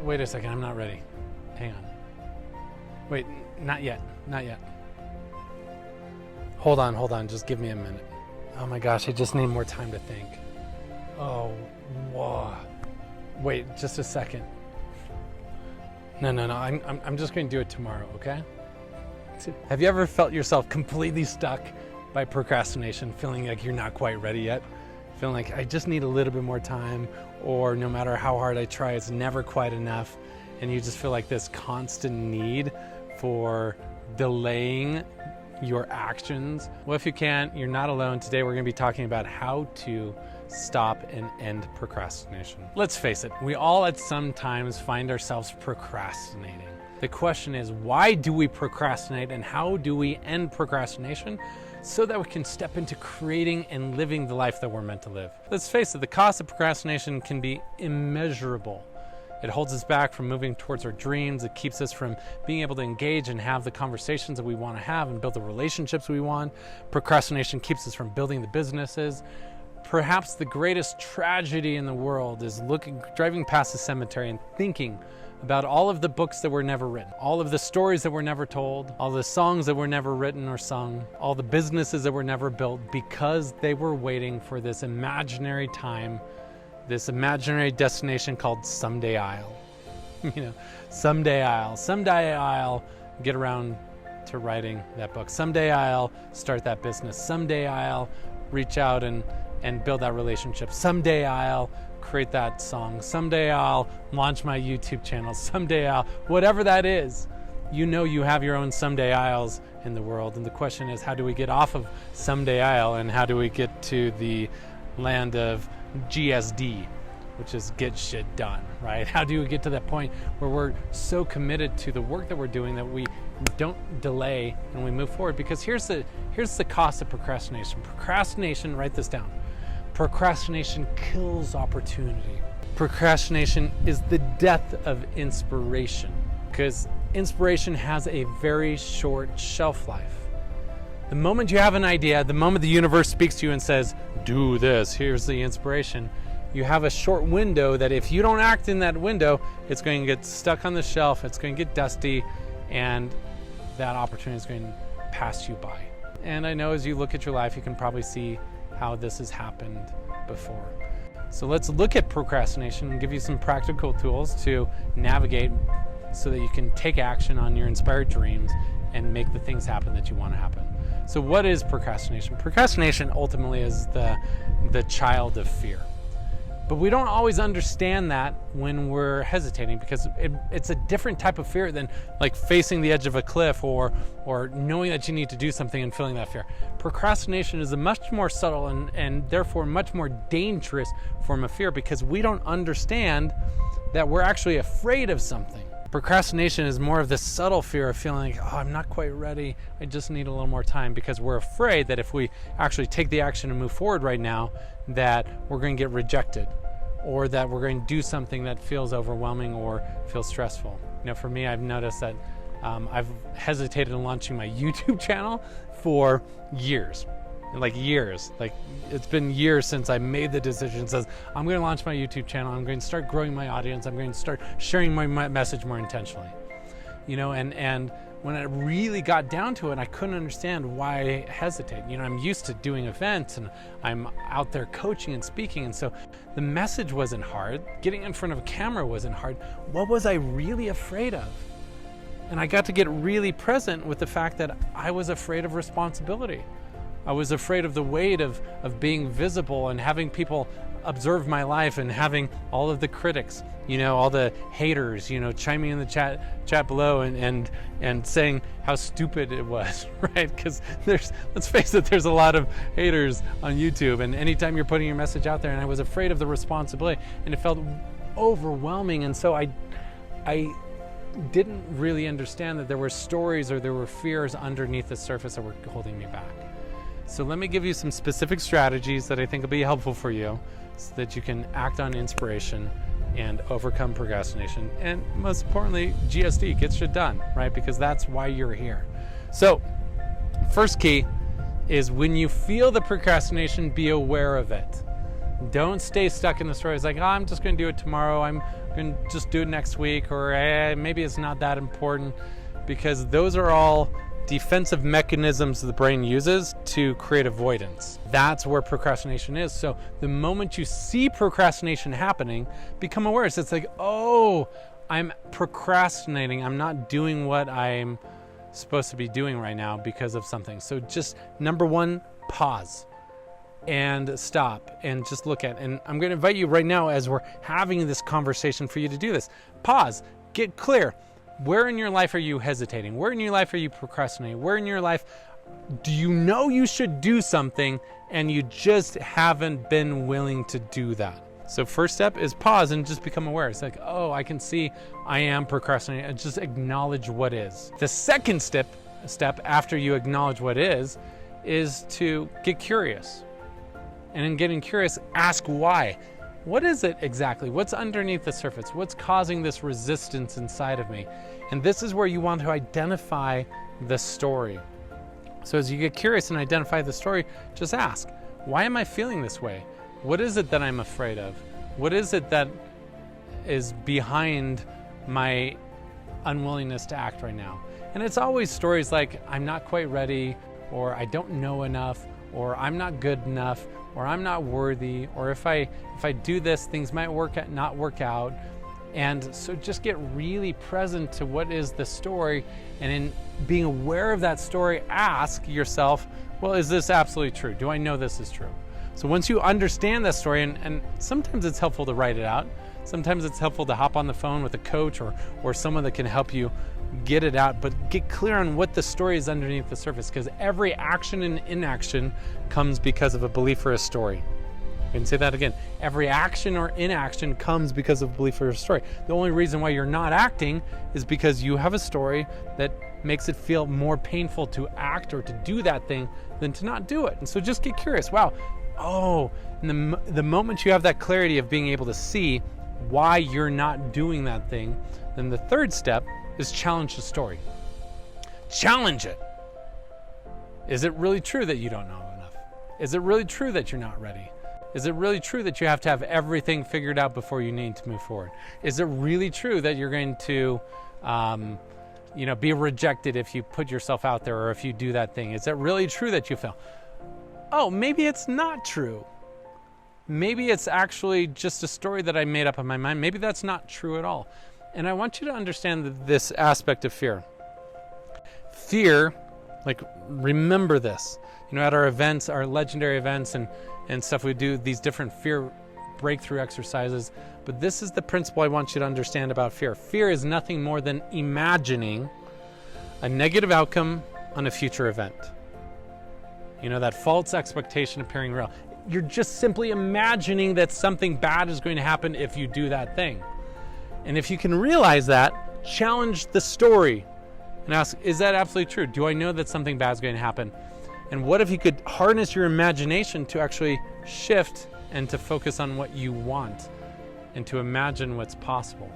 Wait a second, I'm not ready. Hang on. Wait, not yet. Hold on, just give me a minute. Oh my gosh, I just need more time to think. Oh, whoa. Wait, just a second. No, I'm just going to do it tomorrow, okay? Have you ever felt yourself completely stuck by procrastination, feeling like you're not quite ready yet? Feeling like I just need a little bit more time, or no matter how hard I try, it's never quite enough, and you just feel like this constant need for delaying your actions? Well, if you can't, you're not alone. Today we're going to be talking about how to stop and end procrastination. Let's face it, we all at some times find ourselves procrastinating. The question is, why do we procrastinate, and how do we end procrastination so that we can step into creating and living the life that we're meant to live? Let's face it, the cost of procrastination can be immeasurable. It holds us back from moving towards our dreams. It keeps us from being able to engage and have the conversations that we want to have and build the relationships we want. Procrastination keeps us from building the businesses. Perhaps the greatest tragedy in the world is driving past the cemetery and thinking about all of the books that were never written, all of the stories that were never told, all the songs that were never written or sung, all the businesses that were never built, because they were waiting for this imaginary time, this imaginary destination called someday I'll. Someday I'll get around to writing that book. Someday I'll start that business. Someday I'll reach out and build that relationship. Someday I'll create that song. Someday I'll launch my YouTube channel. Someday I'll, whatever that is, you have your own someday I'lls in the world. And the question is, how do we get off of someday I'll, and how do we get to the land of GSD, which is get shit done, right? How do we get to that point where we're so committed to the work that we're doing that we don't delay and we move forward? Because here's the cost of procrastination. Procrastination, write this down. Procrastination kills opportunity. Procrastination is the death of inspiration, because inspiration has a very short shelf life. The moment you have an idea, the moment the universe speaks to you and says, do this, here's the inspiration, you have a short window that if you don't act in that window, it's going to get stuck on the shelf, it's going to get dusty, and that opportunity is going to pass you by. And I know as you look at your life, you can probably see how this has happened before. So let's look at procrastination and give you some practical tools to navigate so that you can take action on your inspired dreams and make the things happen that you want to happen. So what is procrastination? Procrastination ultimately is the child of fear. But we don't always understand that when we're hesitating, because it's a different type of fear than like facing the edge of a cliff or knowing that you need to do something and feeling that fear. Procrastination is a much more subtle and therefore much more dangerous form of fear, because we don't understand that we're actually afraid of something. Procrastination is more of this subtle fear of feeling like, oh, I'm not quite ready, I just need a little more time, because we're afraid that if we actually take the action and move forward right now, that we're going to get rejected, or that we're going to do something that feels overwhelming or feels stressful. For me, I've noticed that I've hesitated in launching my YouTube channel for years. Like it's been years since I made the decision, says I'm going to launch my YouTube channel, I'm going to start growing my audience, I'm going to start sharing my message more intentionally. And when I really got down to it, I couldn't understand why I hesitate. I'm used to doing events and I'm out there coaching and speaking, and so the message wasn't hard. Getting in front of a camera wasn't hard. What was I really afraid of? And I got to get really present with the fact that I was afraid of responsibility. I was afraid of the weight of being visible and having people observe my life, and having all of the critics, all the haters, chiming in the chat below and saying how stupid it was, right? Because let's face it, there's a lot of haters on YouTube, and anytime you're putting your message out there, and I was afraid of the responsibility, and it felt overwhelming, and so I didn't really understand that there were stories or there were fears underneath the surface that were holding me back. So let me give you some specific strategies that I think will be helpful for you so that you can act on inspiration and overcome procrastination. And most importantly, GSD, get shit done, right? Because that's why you're here. So first key is, when you feel the procrastination, be aware of it. Don't stay stuck in the story. It's like, oh, I'm just going to do it tomorrow. I'm going to just do it next week, or maybe it's not that important, because those are all defensive mechanisms the brain uses to create avoidance. That's where procrastination is. So the moment you see procrastination happening, become aware. So it's like, oh, I'm procrastinating. I'm not doing what I'm supposed to be doing right now because of something. So just number one, pause and stop and just look at. And I'm going to invite you right now, as we're having this conversation, for you to do this. Pause, get clear. Where in your life are you hesitating? Where in your life are you procrastinating? Where in your life do you know you should do something and you just haven't been willing to do that? So first step is pause and just become aware. It's like, oh, I can see I am procrastinating, and just acknowledge what is. The second step after you acknowledge what is to get curious. And in getting curious, ask why. What is it exactly? What's underneath the surface? What's causing this resistance inside of me? And this is where you want to identify the story. So as you get curious and identify the story, just ask, why am I feeling this way? What is it that I'm afraid of? What is it that is behind my unwillingness to act right now? And it's always stories like, I'm not quite ready, or I don't know enough, or I'm not good enough, or I'm not worthy, or if I do this, things might not work out. And so just get really present to what is the story, and in being aware of that story, ask yourself, well, is this absolutely true? Do I know this is true? So once you understand that story, and sometimes it's helpful to write it out, sometimes it's helpful to hop on the phone with a coach or someone that can help you get it out, but get clear on what the story is underneath the surface, because every action and inaction comes because of a belief or a story. I can say that again. Every action or inaction comes because of a belief or a story. The only reason why you're not acting is because you have a story that makes it feel more painful to act or to do that thing than to not do it. And so just get curious. Wow. Oh, and the moment you have that clarity of being able to see why you're not doing that thing, then the third step is challenge the story. Challenge it. Is it really true that you don't know enough? Is it really true that you're not ready? Is it really true that you have to have everything figured out before you need to move forward? Is it really true that you're going to be rejected if you put yourself out there or if you do that thing? Is it really true that you fail? Oh, maybe it's not true. Maybe it's actually just a story that I made up in my mind. Maybe that's not true at all. And I want you to understand this aspect of fear. Fear, remember this. At our events, our legendary events and stuff, we do these different fear breakthrough exercises. But this is the principle I want you to understand about fear. Fear is nothing more than imagining a negative outcome on a future event. That false expectation appearing real. You're just simply imagining that something bad is going to happen if you do that thing. And if you can realize that, challenge the story and ask, is that absolutely true? Do I know that something bad is going to happen? And what if you could harness your imagination to actually shift and to focus on what you want and to imagine what's possible?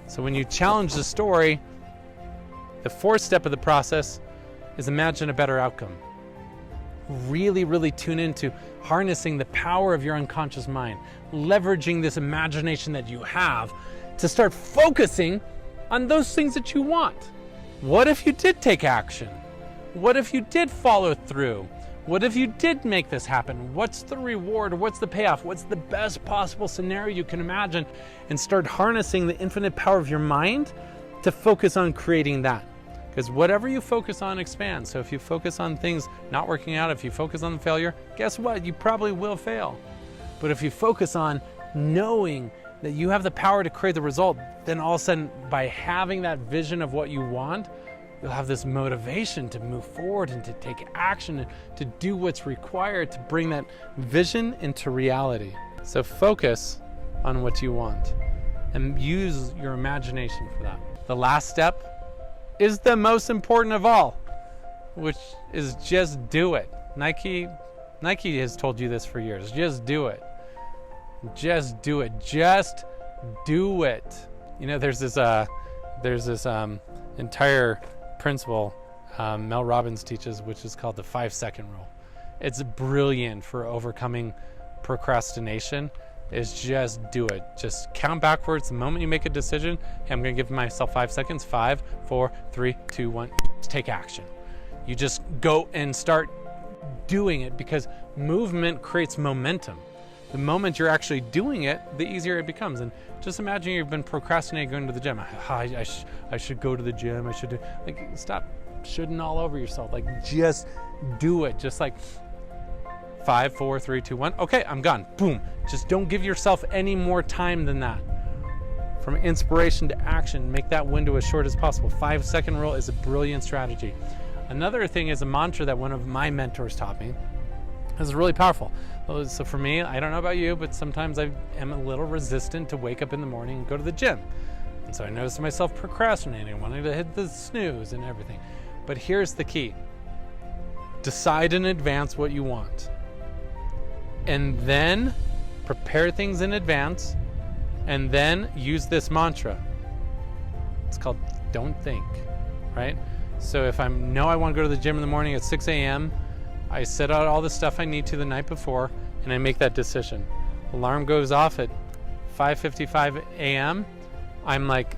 So when you challenge the story, the fourth step of the process is imagine a better outcome. Really, really tune into harnessing the power of your unconscious mind, leveraging this imagination that you have to start focusing on those things that you want. What if you did take action? What if you did follow through? What if you did make this happen? What's the reward? What's the payoff? What's the best possible scenario you can imagine? And start harnessing the infinite power of your mind to focus on creating that. Because whatever you focus on expands. So if you focus on things not working out, if you focus on the failure, guess what? You probably will fail. But if you focus on knowing that you have the power to create the result, then all of a sudden, by having that vision of what you want, you'll have this motivation to move forward and to take action and to do what's required to bring that vision into reality. So focus on what you want and use your imagination for that. The last step is the most important of all, which is just do it. Nike has told you this for years. Just do it. Just do it. Just do it. There's this entire principle Mel Robbins teaches, which is called the 5-second rule. It's brilliant for overcoming procrastination, is just do it. Just count backwards. The moment you make a decision, hey, I'm going to give myself 5 seconds. 5, 4, 3, 2, 1. Take action. You just go and start doing it, because movement creates momentum. The moment you're actually doing it, the easier it becomes. And just imagine you've been procrastinating going to the gym. I should go to the gym. I should do, like, stop shoulding all over yourself. Like, just do it. Just like 5, 4, 3, 2, 1. Okay, I'm gone. Boom. Just don't give yourself any more time than that. From inspiration to action, make that window as short as possible. 5-second rule is a brilliant strategy. Another thing is a mantra that one of my mentors taught me. This is really powerful. So for me, I don't know about you, but sometimes I am a little resistant to wake up in the morning and go to the gym. And so I noticed myself procrastinating, wanting to hit the snooze and everything. But here's the key. Decide in advance what you want. And then prepare things in advance, and then use this mantra. It's called don't think, right? So if I know I want to go to the gym in the morning at 6 a.m., I set out all the stuff I need to the night before, and I make that decision. Alarm goes off at 5:55 a.m. I'm like,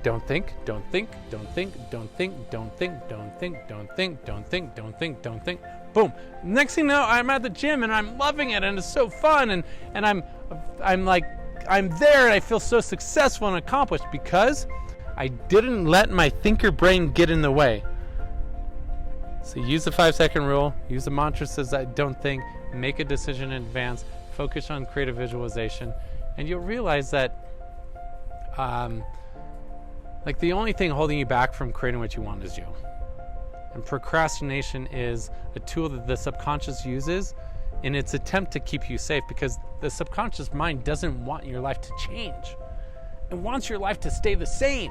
don't think, don't think, don't think, don't think, don't think, don't think, don't think, don't think, don't think, don't think. Boom. Next thing you know, I'm at the gym and I'm loving it and it's so fun, and I'm like, I'm there and I feel so successful and accomplished because I didn't let my thinker brain get in the way. So use the 5-second rule, use the mantra that says I don't think, make a decision in advance, focus on creative visualization, and you'll realize that like the only thing holding you back from creating what you want is you. And procrastination is a tool that the subconscious uses in its attempt to keep you safe, because the subconscious mind doesn't want your life to change. It wants your life to stay the same.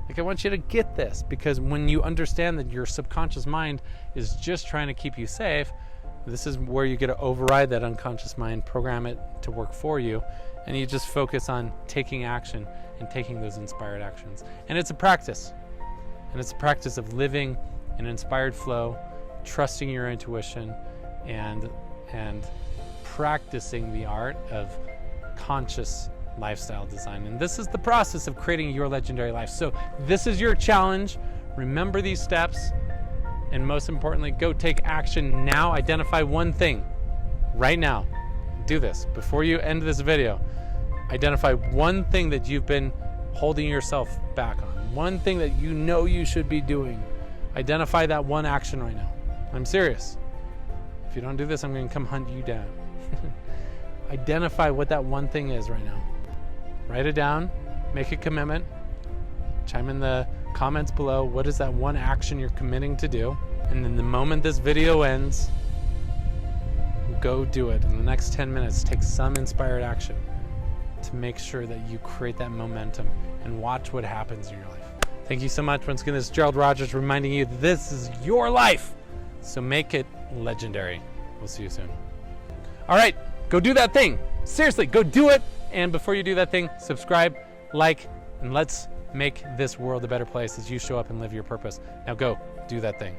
Like, I want you to get this, because when you understand that your subconscious mind is just trying to keep you safe, this is where you get to override that unconscious mind, program it to work for you, and you just focus on taking action and taking those inspired actions. And it's a practice. And it's a practice of living in inspired flow, trusting your intuition, and practicing the art of conscious lifestyle design. And this is the process of creating your legendary life. So this is your challenge. Remember these steps, and most importantly, go take action now. Identify one thing right now. Do this before you end this video. Identify one thing that you've been holding yourself back on, one thing that you know you should be doing. Identify that one action right now. I'm serious. If you don't do this, I'm going to come hunt you down. Identify what that one thing is right now. Write it down, make a commitment, chime in the comments below. What is that one action you're committing to do? And then the moment this video ends, go do it. In the next 10 minutes, take some inspired action to make sure that you create that momentum and watch what happens in your life. Thank you so much. Once again, this is Gerald Rogers reminding you this is your life, so make it legendary. We'll see you soon. All right, go do that thing. Seriously, go do it. And before you do that thing, subscribe, like, and let's make this world a better place as you show up and live your purpose. Now go do that thing.